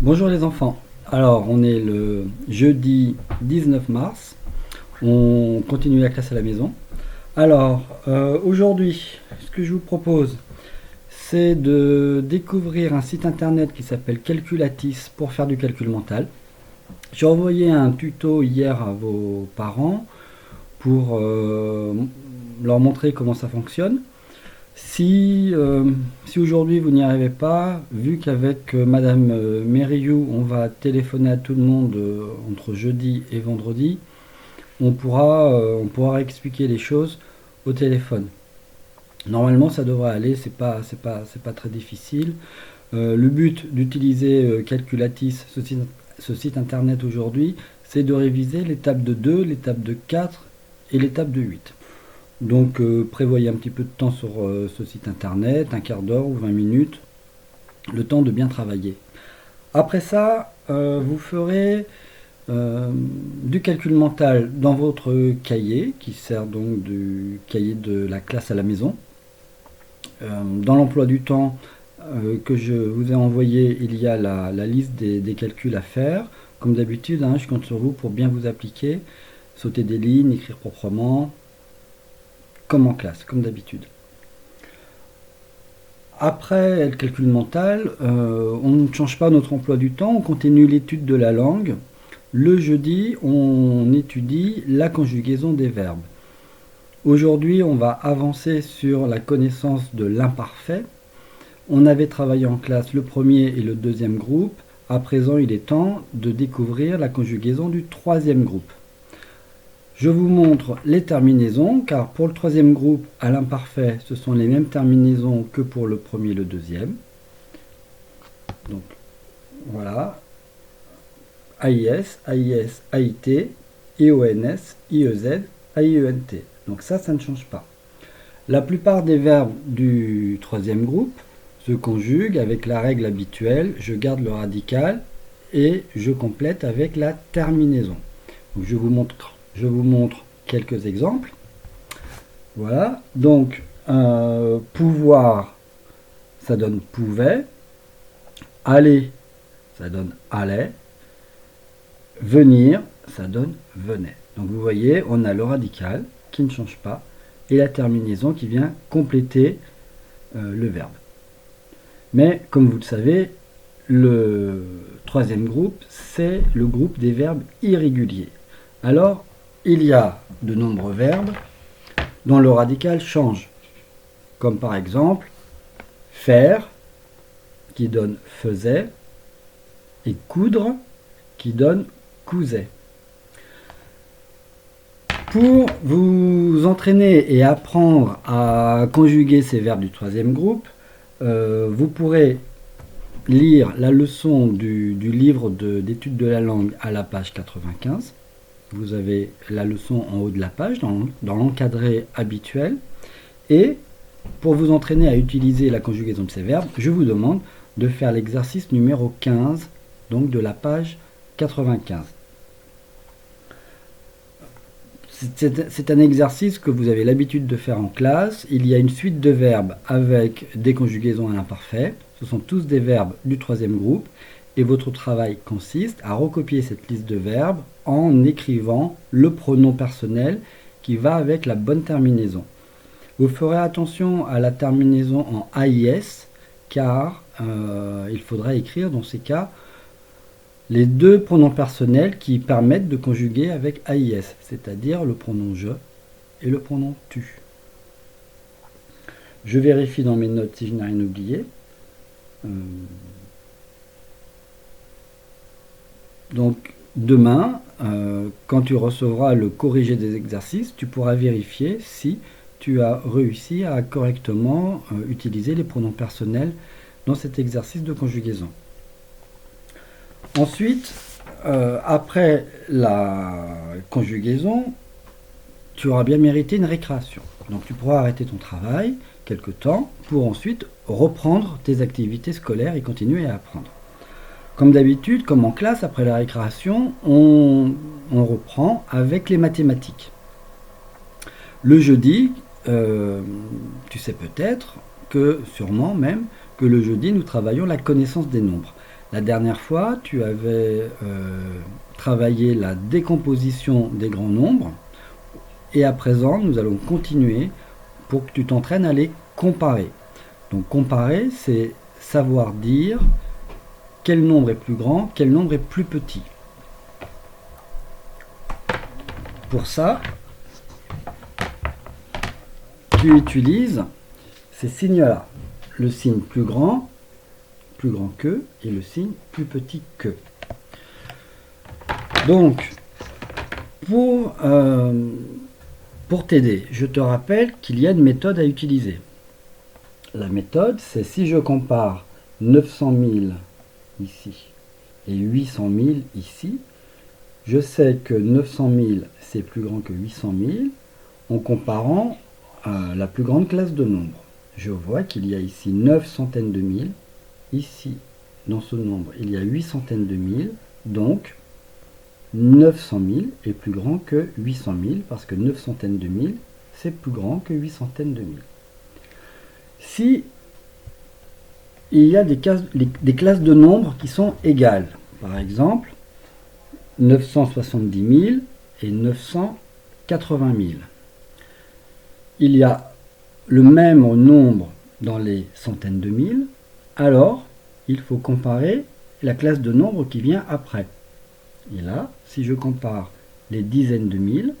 Bonjour les enfants. Alors, on est le jeudi 19 mars. On continue la classe à la maison. Alors, aujourd'hui, ce que je vous propose, c'est de découvrir un site internet qui s'appelle Calculatis pour faire du calcul mental. J'ai envoyé un tuto hier à vos parents pour leur montrer comment ça fonctionne. Si aujourd'hui vous n'y arrivez pas, vu qu'avec Madame Mériou, on va téléphoner à tout le monde entre jeudi et vendredi, on pourra expliquer les choses au téléphone. Normalement, ça devrait aller, c'est pas très difficile. Le but d'utiliser Calculatis, ce site internet aujourd'hui, c'est de réviser l'étape de 2, l'étape de 4 et l'étape de 8. Donc prévoyez un petit peu de temps sur ce site internet, un quart d'heure ou 20 minutes, le temps de bien travailler. Après ça, vous ferez du calcul mental dans votre cahier, qui sert donc du cahier de la classe à la maison. Dans l'emploi du temps que je vous ai envoyé, il y a la liste des calculs à faire. Comme d'habitude, hein, je compte sur vous pour bien vous appliquer, sauter des lignes, écrire proprement, comme en classe, comme d'habitude. Après le calcul mental, on ne change pas notre emploi du temps, on continue l'étude de la langue. Le jeudi, on étudie la conjugaison des verbes. Aujourd'hui, on va avancer sur la connaissance de l'imparfait. On avait travaillé en classe le premier et le deuxième groupe. À présent, il est temps de découvrir la conjugaison du troisième groupe. Je vous montre les terminaisons, car pour le troisième groupe, à l'imparfait, ce sont les mêmes terminaisons que pour le premier et le deuxième. Donc, voilà. AIS, AIS, AIT, IONS, IEZ, AIENT. Donc ça ne change pas. La plupart des verbes du troisième groupe se conjuguent avec la règle habituelle, je garde le radical et je complète avec la terminaison. Donc je vous montre quelques exemples. Voilà, donc pouvoir, ça donne pouvait, aller, ça donne allait, venir, ça donne venait. Donc vous voyez, on a le radical qui ne change pas et la terminaison qui vient compléter le verbe. Mais comme vous le savez, le troisième groupe, c'est le groupe des verbes irréguliers. Alors, il y a de nombreux verbes dont le radical change, comme par exemple faire, qui donne faisait, et coudre, qui donne cousait. Pour vous entraîner et apprendre à conjuguer ces verbes du troisième groupe, vous pourrez lire la leçon du livre d'études de la langue à la page 95. Vous avez la leçon en haut de la page, dans l'encadré habituel. Et pour vous entraîner à utiliser la conjugaison de ces verbes, je vous demande de faire l'exercice numéro 15, donc de la page 95. C'est un exercice que vous avez l'habitude de faire en classe. Il y a une suite de verbes avec des conjugaisons à l'imparfait. Ce sont tous des verbes du troisième groupe. Et votre travail consiste à recopier cette liste de verbes en écrivant le pronom personnel qui va avec la bonne terminaison. Vous ferez attention à la terminaison en AIS, car il faudra écrire dans ces cas les deux pronoms personnels qui permettent de conjuguer avec AIS, c'est-à-dire le pronom je et le pronom tu. Je vérifie dans mes notes si je n'ai rien oublié. Donc demain, quand tu recevras le corrigé des exercices, tu pourras vérifier si tu as réussi à correctement utiliser les pronoms personnels dans cet exercice de conjugaison. Ensuite, après la conjugaison, tu auras bien mérité une récréation. Donc tu pourras arrêter ton travail quelque temps pour ensuite reprendre tes activités scolaires et continuer à apprendre. Comme d'habitude, comme en classe, après la récréation, on reprend avec les mathématiques. Le jeudi, tu sais peut-être que, sûrement même, que le jeudi, nous travaillons la connaissance des nombres. La dernière fois, tu avais travaillé la décomposition des grands nombres. Et à présent, nous allons continuer pour que tu t'entraînes à les comparer. Donc comparer, c'est savoir dire quel nombre est plus grand, quel nombre est plus petit. Pour ça, tu utilises ces signes-là. Le signe plus grand que, et le signe plus petit que. Donc, pour t'aider, je te rappelle qu'il y a une méthode à utiliser. La méthode, c'est si je compare 900 000 ici et 800 000 ici, je sais que 900 000 c'est plus grand que 800 000 en comparant la plus grande classe de nombres. Je vois qu'il y a ici 9 centaines de mille, ici dans ce nombre il y a 8 centaines de mille, donc 900 000 est plus grand que 800 000 parce que 9 centaines de mille c'est plus grand que 8 centaines de mille. Si il y a des classes de nombres qui sont égales, par exemple 970 000 et 980 000, il y a le même nombre dans les centaines de mille, alors il faut comparer la classe de nombres qui vient après. Et là, si je compare les dizaines de mille,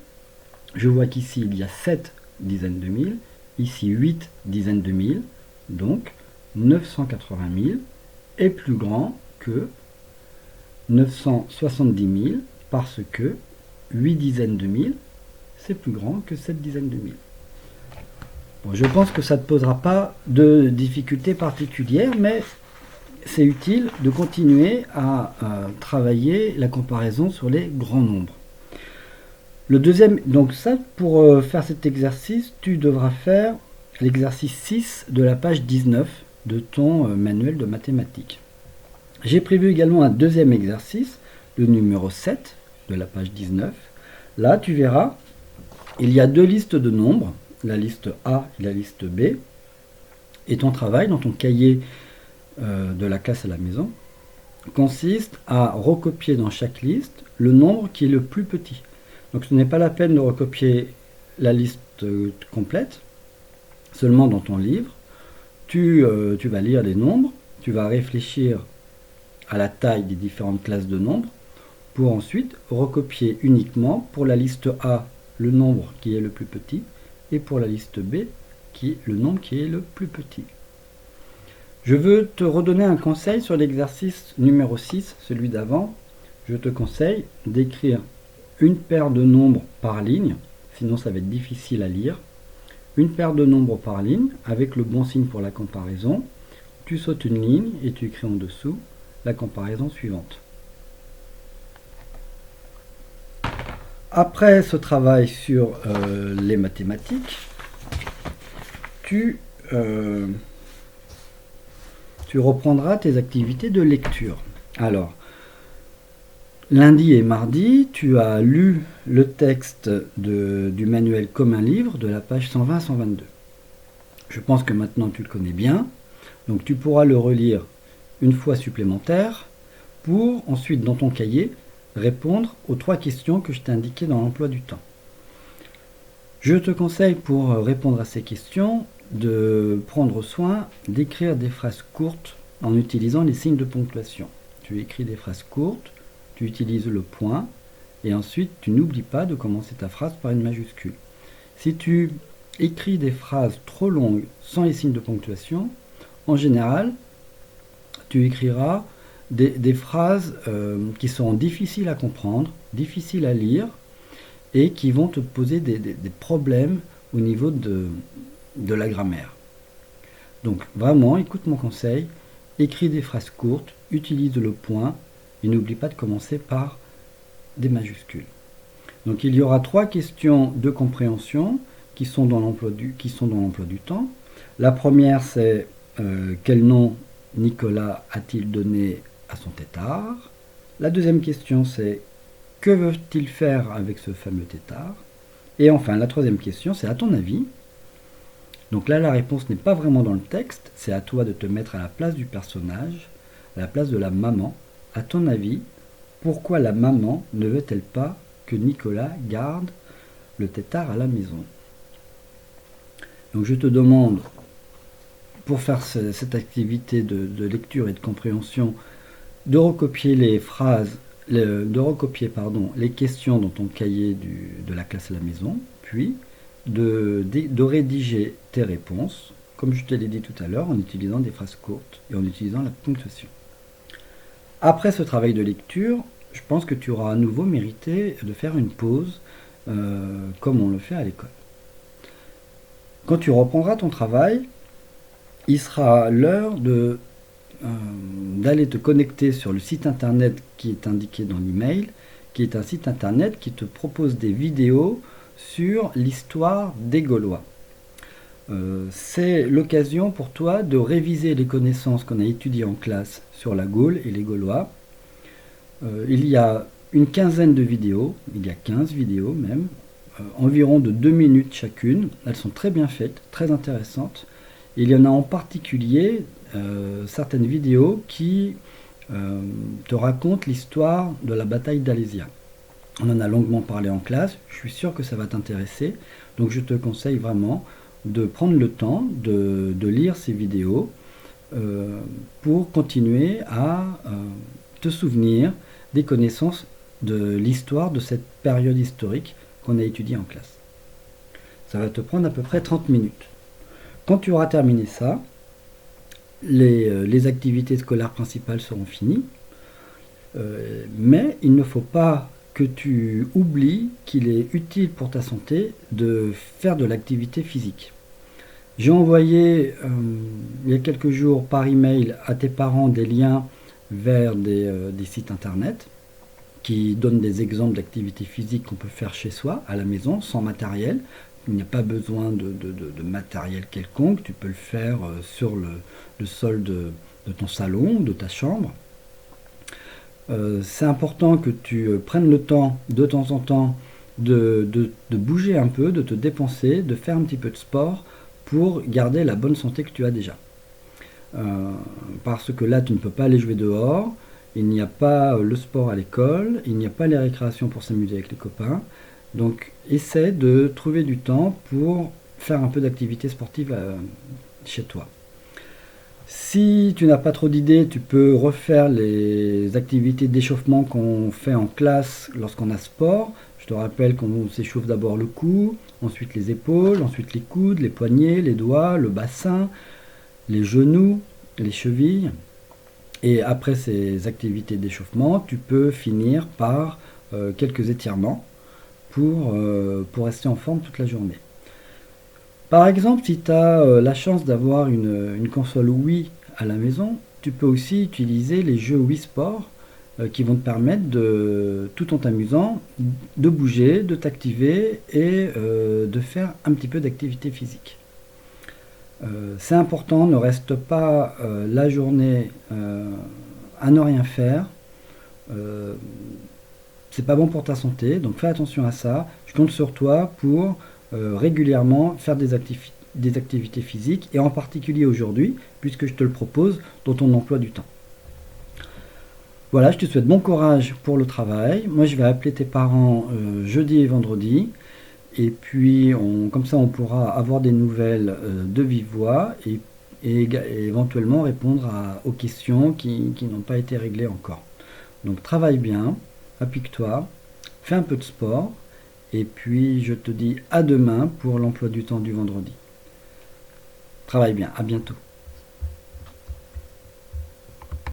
je vois qu'ici il y a 7 dizaines de mille, ici 8 dizaines de mille, donc 980 000 est plus grand que 970 000 parce que 8 dizaines de mille c'est plus grand que 7 dizaines de mille. Bon, je pense que ça ne te posera pas de difficultés particulières, mais c'est utile de continuer à travailler la comparaison sur les grands nombres. Le deuxième, donc ça, pour faire cet exercice, tu devras faire l'exercice 6 de la page 19 de ton manuel de mathématiques. J'ai prévu également un deuxième exercice, le numéro 7 de la page 19. Là, tu verras, il y a deux listes de nombres, la liste A et la liste B. Et ton travail dans ton cahier de la classe à la maison consiste à recopier dans chaque liste le nombre qui est le plus petit. Donc ce n'est pas la peine de recopier la liste complète, seulement dans ton livre. Tu vas lire les nombres, tu vas réfléchir à la taille des différentes classes de nombres pour ensuite recopier uniquement pour la liste A le nombre qui est le plus petit et pour la liste B qui est le nombre qui est le plus petit. Je veux te redonner un conseil sur l'exercice numéro 6, celui d'avant. Je te conseille d'écrire une paire de nombres par ligne, sinon ça va être difficile à lire. Une paire de nombres par ligne avec le bon signe pour la comparaison. Tu sautes une ligne et tu écris en dessous la comparaison suivante. Après ce travail sur les mathématiques, tu reprendras tes activités de lecture. Alors, lundi et mardi, tu as lu le texte du manuel comme un livre de la page 120-122. Je pense que maintenant tu le connais bien, donc tu pourras le relire une fois supplémentaire pour ensuite dans ton cahier répondre aux 3 questions que je t'ai indiquées dans l'emploi du temps. Je te conseille pour répondre à ces questions de prendre soin d'écrire des phrases courtes en utilisant les signes de ponctuation. Tu écris des phrases courtes, tu utilises le point et ensuite tu n'oublies pas de commencer ta phrase par une majuscule. Si tu écris des phrases trop longues sans les signes de ponctuation, en général, tu écriras des phrases qui sont difficiles à comprendre, difficiles à lire et qui vont te poser des problèmes au niveau de la grammaire. Donc vraiment, écoute mon conseil, écris des phrases courtes, utilise le point et n'oublie pas de commencer par des majuscules. Donc il y aura 3 questions de compréhension qui sont dans l'emploi du temps. La première c'est quel nom Nicolas a-t-il donné à son tétard? La deuxième question c'est que veut-il faire avec ce fameux tétard? Et enfin la troisième question c'est à ton avis. Donc là la réponse n'est pas vraiment dans le texte, c'est à toi de te mettre à la place du personnage. à la place de la maman. À ton avis, pourquoi la maman ne veut-elle pas que Nicolas garde le tétard à la maison? Donc je te demande, pour faire cette activité de lecture et de compréhension, de recopier les phrases, les questions dans ton cahier de la classe à la maison, puis de rédiger tes réponses, comme je te l'ai dit tout à l'heure, en utilisant des phrases courtes et en utilisant la ponctuation. Après ce travail de lecture, je pense que tu auras à nouveau mérité de faire une pause, comme on le fait à l'école. Quand tu reprendras ton travail, il sera l'heure d'aller te connecter sur le site internet qui est indiqué dans l'email, qui est un site internet qui te propose des vidéos sur l'histoire des Gaulois. C'est l'occasion pour toi de réviser les connaissances qu'on a étudiées en classe sur la Gaule et les Gaulois. Il y a une quinzaine de vidéos, il y a 15 vidéos même, environ de 2 minutes chacune. Elles sont très bien faites, très intéressantes. Il y en a en particulier certaines vidéos qui te racontent l'histoire de la bataille d'Alésia. On en a longuement parlé en classe, je suis sûr que ça va t'intéresser, donc je te conseille vraiment de prendre le temps de lire ces vidéos pour continuer à te souvenir des connaissances de l'histoire de cette période historique qu'on a étudiée en classe. Ça va te prendre à peu près 30 minutes. Quand tu auras terminé ça, les activités scolaires principales seront finies, mais il ne faut pas que tu oublies qu'il est utile pour ta santé de faire de l'activité physique. J'ai envoyé il y a quelques jours par email à tes parents des liens vers des sites internet qui donnent des exemples d'activités physiques qu'on peut faire chez soi, à la maison, sans matériel. Il n'y a pas besoin de matériel quelconque, tu peux le faire sur le sol de ton salon, de ta chambre. C'est important que tu prennes le temps, de temps en temps, de bouger un peu, de te dépenser, de faire un petit peu de sport pour garder la bonne santé que tu as déjà. Parce que là, tu ne peux pas aller jouer dehors, il n'y a pas le sport à l'école, il n'y a pas les récréations pour s'amuser avec les copains. Donc, essaie de trouver du temps pour faire un peu d'activité sportive chez toi. Si tu n'as pas trop d'idées, tu peux refaire les activités d'échauffement qu'on fait en classe lorsqu'on a sport. Je te rappelle qu'on s'échauffe d'abord le cou, ensuite les épaules, ensuite les coudes, les poignets, les doigts, le bassin, les genoux, les chevilles. Et après ces activités d'échauffement, tu peux finir par quelques étirements pour rester en forme toute la journée. Par exemple, si tu as la chance d'avoir une console Wii à la maison, tu peux aussi utiliser les jeux Wii Sport qui vont te permettre, tout en t'amusant, de bouger, de t'activer et de faire un petit peu d'activité physique. C'est important, ne reste pas la journée à ne rien faire. C'est pas bon pour ta santé, donc fais attention à ça. Je compte sur toi pour régulièrement faire des activités physiques, et en particulier aujourd'hui, puisque je te le propose dans ton emploi du temps. Voilà, je te souhaite bon courage pour le travail. Moi, je vais appeler tes parents jeudi et vendredi, et puis comme ça, on pourra avoir des nouvelles de vive voix et éventuellement répondre aux questions qui n'ont pas été réglées encore. Donc, travaille bien, applique-toi, fais un peu de sport, et puis je te dis à demain pour l'emploi du temps du vendredi. Travaille bien, à bientôt.